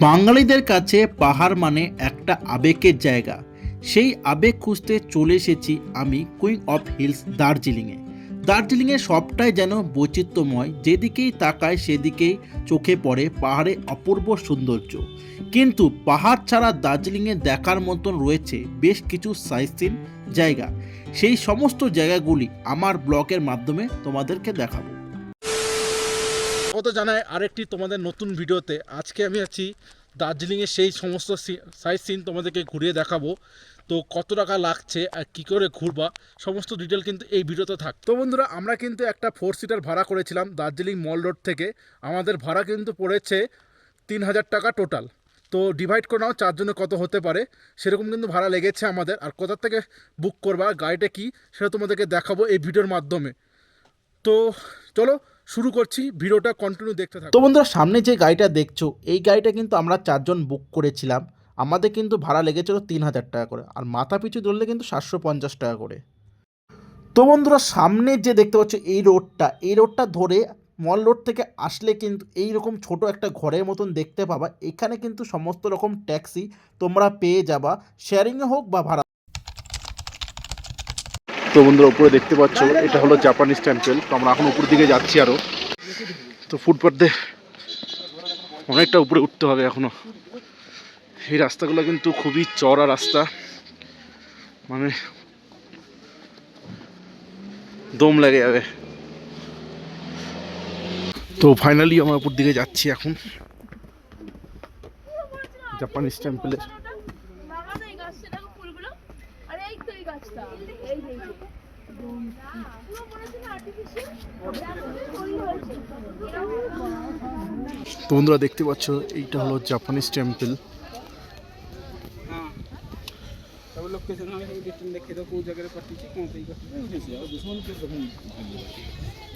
বাঙালিদের কাছে পাহাড় মানে একটা আবেগের জায়গা। সেই আবেগ খুঁজতে চলে এসেছি আমি কুইন অফ হিলস দার্জিলিংয়ে। দার্জিলিংয়ে সবটাই যেন বৈচিত্র্যময়, যেদিকেই তাকায় সেদিকেই চোখে পড়ে পাহাড়ে অপূর্ব সৌন্দর্য। কিন্তু পাহাড় ছাড়া দার্জিলিংয়ে দেখার মতন রয়েছে বেশ কিছু সাইটসিন জায়গা। সেই সমস্ত জায়গাগুলি আমার ব্লগের মাধ্যমে তোমাদেরকে দেখাবো। স্বাগত জানাই আরেকটি তোমাদের নতুন ভিডিওতে। আজকে আমি আছি দার্জিলিংয়ের সেই সমস্ত সাইট সিন তোমাদেরকে ঘুরিয়ে দেখাবো। তো কত টাকা লাগছে আর কী করে ঘুরবা সমস্ত ডিটেল কিন্তু এই ভিডিওতে থাক। তো বন্ধুরা, আমরা কিন্তু একটা 4 সিটার ভাড়া করেছিলাম দার্জিলিং মল রোড থেকে। আমাদের ভাড়া কিন্তু পড়েছে 3000 টাকা টোটাল। তো ডিভাইড করে নাও চারজনে কত হতে পারে, সেরকম কিন্তু ভাড়া লেগেছে আমাদের। আর কোথা থেকে বুক করবা, গাড়িটা কী, সেটা তোমাদেরকে দেখাবো এই ভিডিওর মাধ্যমে। তো চলো শুরু করছি, ভিডিওটা কন্টিনিউ দেখতে থাকো। তো বন্ধুরা, সামনে যে গাড়িটা দেখছো এই গাড়িটা কিন্তু আমরা চারজন বুক করেছিলাম। আমাদের কিন্তু ভাড়া লেগেছিল 3000 টাকা করে, আর মাথা পিছু ধরলে কিন্তু 750 টাকা করে। তো বন্ধুরা, সামনে যে দেখতে পাচ্ছ এই রোডটা ধরে মল রোড থেকে আসলে কিন্তু এইরকম ছোট একটা ঘরের মতন দেখতে পাবা। এখানে কিন্তু সমস্ত রকম ট্যাক্সি তোমরা পেয়ে যাবা, শেয়ারিংয়ে হোক বা ভাড়া। তো বন্ধুরা, উপরে দেখতে পাচ্ছ এটা হলো জাপানিজ টেম্পল। তো আমরা এখন উপর দিকে যাচ্ছি আরো। তো ফুটপাথ দিয়ে অনেকটা উপরে উঠতে হবে এখনো। এই রাস্তাগুলো কিন্তু খুবই চড়া রাস্তা, মানে দম লেগে যাবে। তো ফাইনালি আমরা উপর দিকে যাচ্ছি এখন জাপানিজ টেম্পলের। তো বন্ধুরা, দেখতে পাচ্ছ এইটা হলো জাপানিজ টেম্পল।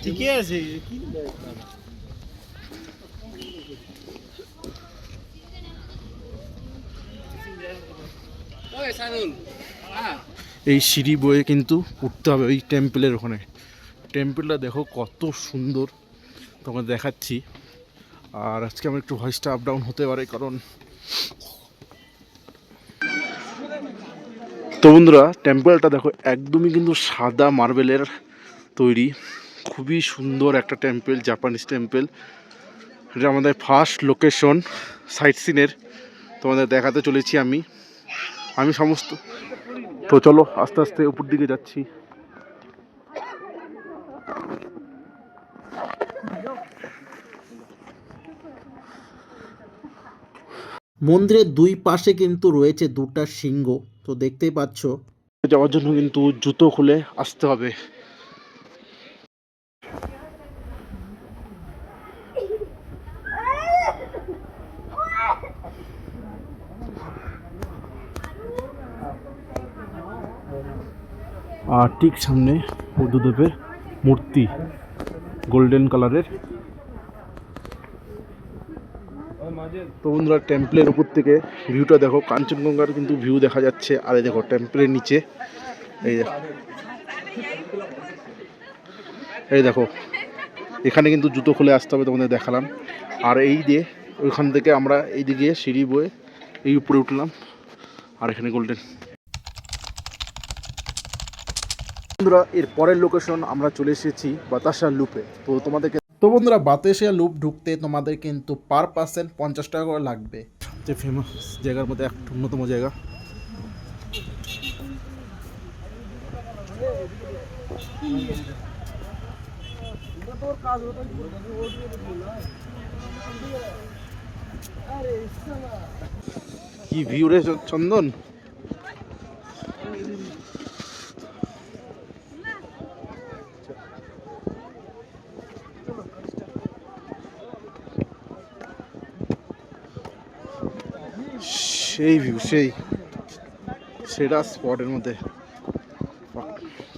ঠিকই আছে। এই সিঁড়ি বয়ে কিন্তু উঠতে হবে ওই টেম্পলের ওখানে। টেম্পলটা দেখো কত সুন্দর, তোমাকে দেখাচ্ছি। আর আজকে আমার একটু ভয়েসটা আপ ডাউন হতে পারে, কারণ তো বন্ধুরা, টেম্পলটা দেখো একদমই কিন্তু সাদা মার্বেলের তৈরি। খুবই সুন্দর একটা টেম্পল, জাপানিজ টেম্পল। এটা আমাদের ফার্স্ট লোকেশন সাইট সিনের তোমাদের দেখাতে চলেছি আমি সমস্ত। তো চলো আস্তে আস্তে উপর দিকে যাচ্ছি। মন্দিরের দুই পাশে কিন্তু রয়েছে দুটা সিংহ। তো দেখতেই পাচ্ছ, যাওয়ার জন্য কিন্তু জুতো খুলে আসতে হবে। আর ঠিক সামনে বুদ্ধদেবের মূর্তি, গোল্ডেন কালারের। তো বন্ধুরা, টেম্পলের উপর থেকে ভিউটা দেখো, কাঞ্চনজঙ্ঘার কিন্তু ভিউ দেখা যাচ্ছে। আর এই দেখো টেম্পলের নিচে এই দেখো এখানে কিন্তু জুতো খুলে আসতে হবে, তোমাদের দেখালাম। আর এই দিয়ে ওইখান থেকে আমরা এই দিকে সিঁড়ি বয়ে এই উপরে উঠলাম। আর এখানে গোল্ডেন। বন্ধুরা, এর পরের লোকেশন আমরা চলে এসেছি বাতাসা লুপে। তো বন্ধুরা, বাতাসা লুপ ঢুকতে তোমাদের কিন্তু পার পার্সন 50 টাকা করে লাগবে। যে ফেমাস জায়গার মধ্যে একটা অন্যতম জায়গা। কি ভিউ রে চন্দন! সেই ভিউ, সেটা স্পটের মধ্যে।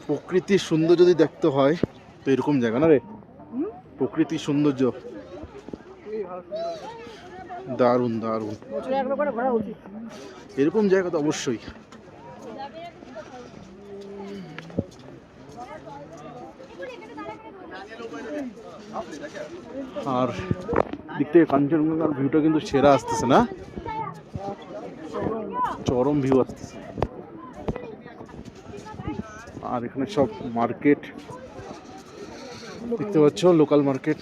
প্রকৃতির সৌন্দর্য যদি দেখতে হয় তো এরকম জায়গা না রে, প্রকৃতির সৌন্দর্য দারুণ দারুণ। এরকম জায়গা তো অবশ্যই। আর দিক থেকে কাঞ্চনজঙ্ঘার ভিউটা কিন্তু সেরা আসতেছে না, চরম ভিউ আসতেছে। আর এখানে সব মার্কেট দেখতে পাচ্ছ, লোকাল মার্কেট।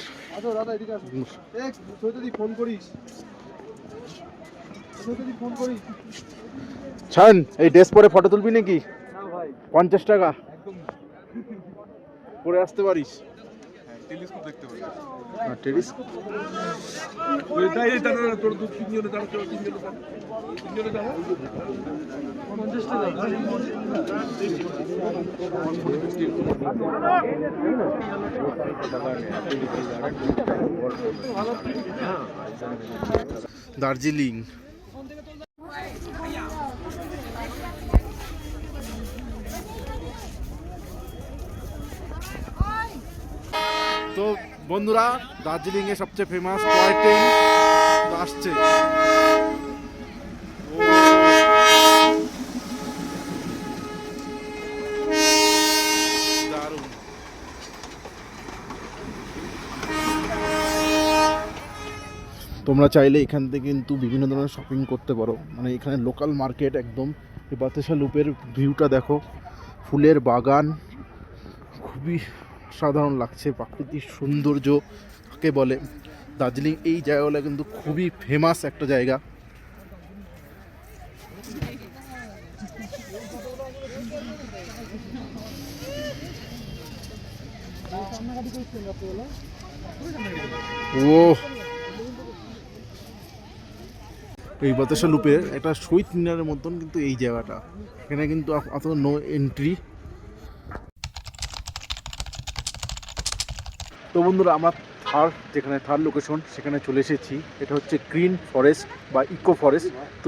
ছান এই ড্রেস পরে ফটো তুলবি নাকি? 50 টাকা পরে আসতে পারিস। টেলিস্কোপ দেখতে পারিস। হ্যাঁ টেলিস্কোপ। দার্জিলিং। তো বন্ধুরা, দার্জিলিং এ সবচেয়ে ফেমাস টয় ট্রেন আসছে। দারুণ। তোমরা চাইলে এখান থেকে কিন্তু বিভিন্ন ধরনের শপিং করতে পারো, মানে এখানে লোকাল মার্কেট একদম। এই বাতাসা লুপের ভিউটা দেখো, ফুলের বাগান, খুবই সাধারণ লাগছে। প্রাকৃতিক সৌন্দর্য কাকে বলে, দার্জিলিং এই জায়গাগুলো কিন্তু খুবই ফেমাস একটা জায়গা। ও এই বাতাসা লুপের একটা শহীদ মিনারের মতন কিন্তু এই জায়গাটা, এখানে কিন্তু অত নো এন্ট্রি। তো বন্ধুরা, আমরা যেখানে থার্ড লোকেশন সেখানে চলে এসেছি। এটা হচ্ছে গ্রিন ফরেস্ট বা ইকো ফরেস্ট। তো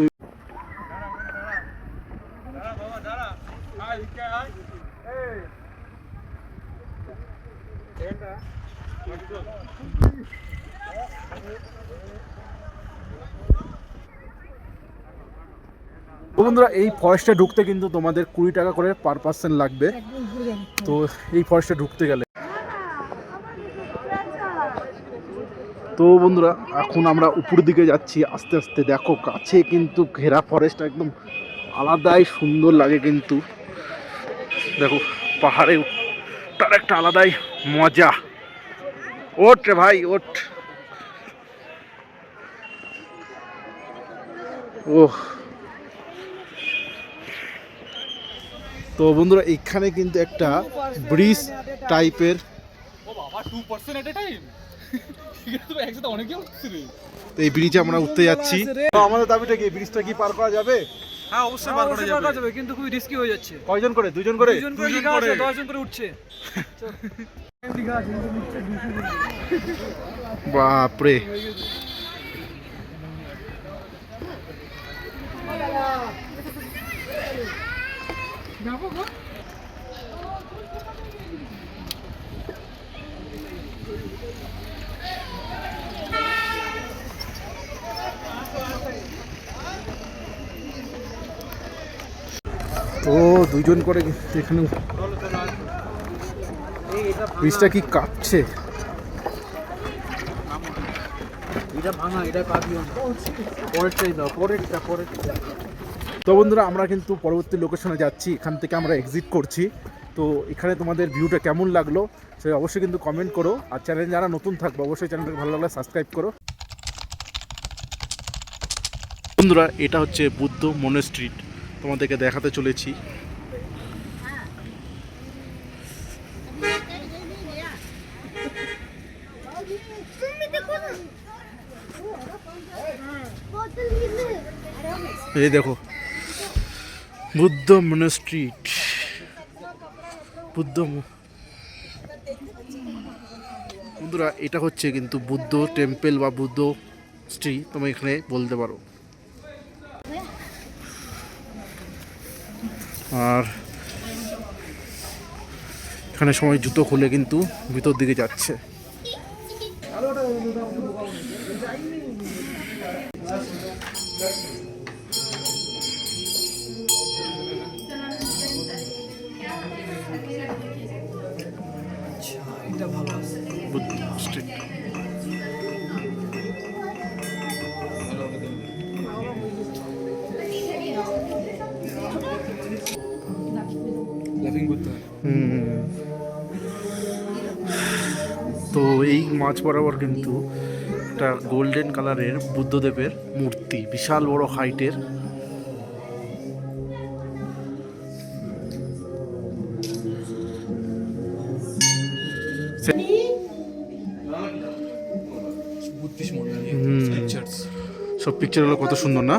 বন্ধুরা, এই ফরেস্টে ঢুকতে কিন্তু তোমাদের 20 টাকা করে পার পার্সন লাগবে। তো এই ফরেস্টে ঢুকতে গেলে, তো বন্ধুরা এখন আমরা উপর দিকে যাচ্ছি আস্তে আস্তে। দেখো কাছে কিন্তু ঘেরা ফরেস্ট, একদম আলাদাই সুন্দর লাগে কিন্তু। দেখো পাহাড়ে তার একটা আলাদাই মজা। ওঠ রে ভাই ওঠ। ওহ, তো বন্ধুরা এখানে কিন্তু একটা ব্রিজ টাইপের, তো এই ব্রিজে আমরা উঠতে যাচ্ছি। আমাদের দাবিটা কি, ব্রিজটা কি পার করা যাবে? হ্যাঁ অবশ্যই পার করা যাবে, কিন্তু খুবই রিস্কি হয়ে যাচ্ছে। কয়জন করে? দুজন করে? 10 জন করে উঠছে। বাপরে। তো দুজন করে এখানে ব্রিজটা কি কাটছে। তো বন্ধুরা আমরা কিন্তু পরবর্তী লোকেশনে যাচ্ছি, এখান থেকে আমরা এক্সিট করছি। তো এখানে তোমাদের ভিউটা কেমন লাগলো সে অবশ্যই কিন্তু কমেন্ট করো। আর চ্যানেল যারা নতুন থাকবে অবশ্যই চ্যানেলটাকে ভালো লাগলে সাবস্ক্রাইব করো। বন্ধুরা এটা হচ্ছে বুদ্ধ মনেস্ট্রি, তোমাদেরকে দেখাতে চলেছি। এই দেখো বুদ্ধ মনেস্ট্রি, বন্ধুরা এটা হচ্ছে কিন্তু বুদ্ধ টেম্পল বা বুদ্ধ স্ট্রি, তোমরা এখানে বলতে পারো। আর এখানে সবাই জুতো খুলে কিন্তু ভিতর দিকে যাচ্ছে। বুদ্ধ স্ট্রিট। তো এই মাঝ বরাবর কিন্তু একটা গোল্ডেন কালারের বুদ্ধদেবের মূর্তি, বিশাল বড় হাইটের। সব পিকচারগুলো কত সুন্দর না?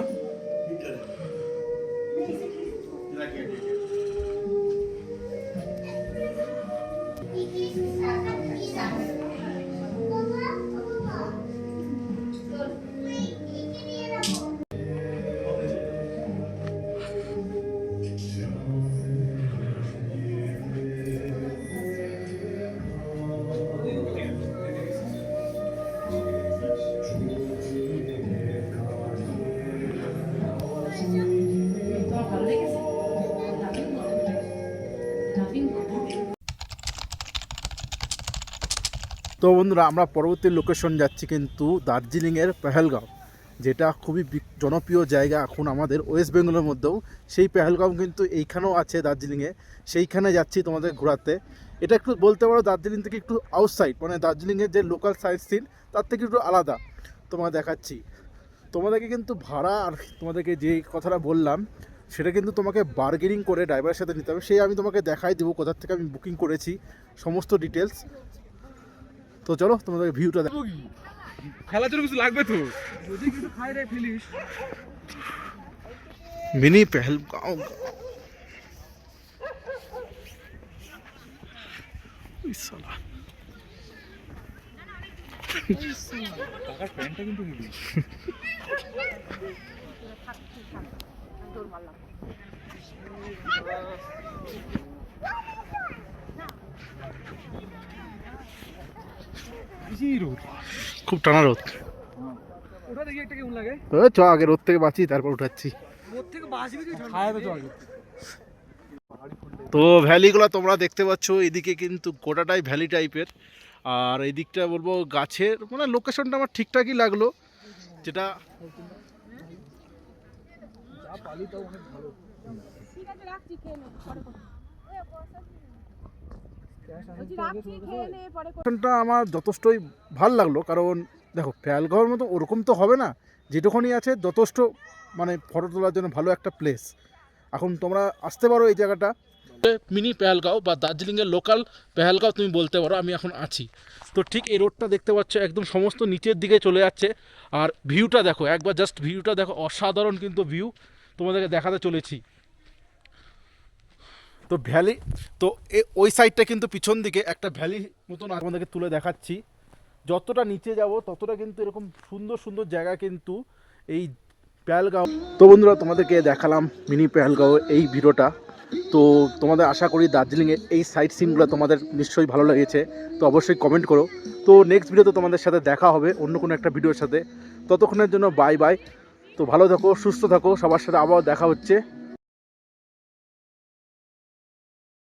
তো বন্ধুরা, আমরা পরবর্তী লোকেশন যাচ্ছি কিন্তু দার্জিলিংয়ের পেহেলগাঁও, যেটা খুবই জনপ্রিয় জায়গা এখন আমাদের ওয়েস্ট বেঙ্গলের মধ্যেও। সেই পেহেলগাঁও কিন্তু এইখানেও আছে দার্জিলিংয়ে, সেইখানে যাচ্ছি তোমাদের ঘোরাতে। এটা একটু বলতে পারো দার্জিলিং থেকে একটু আউটসাইড, মানে দার্জিলিংয়ের যে লোকাল সাইট সিন তার থেকে একটু আলাদা। তোমাকে দেখাচ্ছি। তোমাদেরকে কিন্তু ভাড়া আর তোমাদেরকে যে কথাটা বললাম সেটা কিন্তু তোমাকে বার্গেনিং করে ড্রাইভারের সাথে নিতে হবে। সেই আমি তোমাকে দেখাই দেবো কোথার থেকে আমি বুকিং করেছি, সমস্ত ডিটেলস। তো চলো তোমাদের ভিউটা দেখো। খেলার জন্য কিছু লাগবে তো, যদি কিছু খাই রে ফিলিস। মিনি পেহেলগাঁও। সালা কাকার প্যান্টটা কিন্তু হেভি। খুব টানা রোদ। ওটা দেখি একটা কেমন লাগে। চ আগে রোদ থেকে বাঁচি, তারপর উঠাচ্ছি। ওর থেকে বাঁচবি তুই, খায় তো আগে। তো ভ্যালিগুলো তোমরা দেখতে পাচ্ছ, এদিকে কিন্তু গোটাটাই ভ্যালি টাইপের, আর এই দিকটা বলবো গাছের, মানে লোকেশনটা আমার ঠিকঠাকই লাগলো। যেটা লোকেশনটা আমার যথেষ্টই ভাল লাগলো, কারণ দেখো পেহেলগাঁওয়ের মতো ওরকম তো হবে না, যেটুকুনি আছে যথেষ্ট, মানে ফটো তোলার জন্য ভালো একটা প্লেস। এখন তোমরা আসতে পারো এই জায়গাটা, মিনি পেহেলগাঁও বা দার্জিলিংয়ের লোকাল পেহেলগাঁও তুমি বলতে পারো। আমি এখন আছি তো ঠিক এই রোডটা দেখতে পাচ্ছ, একদম সমস্ত নিচের দিকে চলে যাচ্ছে। আর ভিউটা দেখো একবার, জাস্ট ভিউটা দেখো, অসাধারণ কিন্তু ভিউ, তোমাদেরকে দেখাতে চলেছি। তো ভ্যালি, তো ওই সাইডটা কিন্তু পিছন দিকে একটা ভ্যালি মতন আমাদেরকে তুলে দেখাচ্ছি। যতটা নিচে যাব ততটা কিন্তু এরকম সুন্দর সুন্দর জায়গা কিন্তু এই পেহেলগাঁও। তো বন্ধুরা, তোমাদেরকে দেখালাম মিনি পেহেলগাঁও এই ভিডিওটা। তো তোমাদের আশা করি দার্জিলিংয়ে এই সাইট সিনগুলো তোমাদের নিশ্চয়ই ভালো লেগেছে। তো অবশ্যই কমেন্ট করো। তো নেক্সট ভিডিওতে তোমাদের সাথে দেখা হবে অন্য কোনো একটা ভিডিওর সাথে। ততক্ষণের জন্য বাই বাই। তো ভালো থাকো, সুস্থ থাকো, সবার সাথে আবার দেখা হচ্ছে।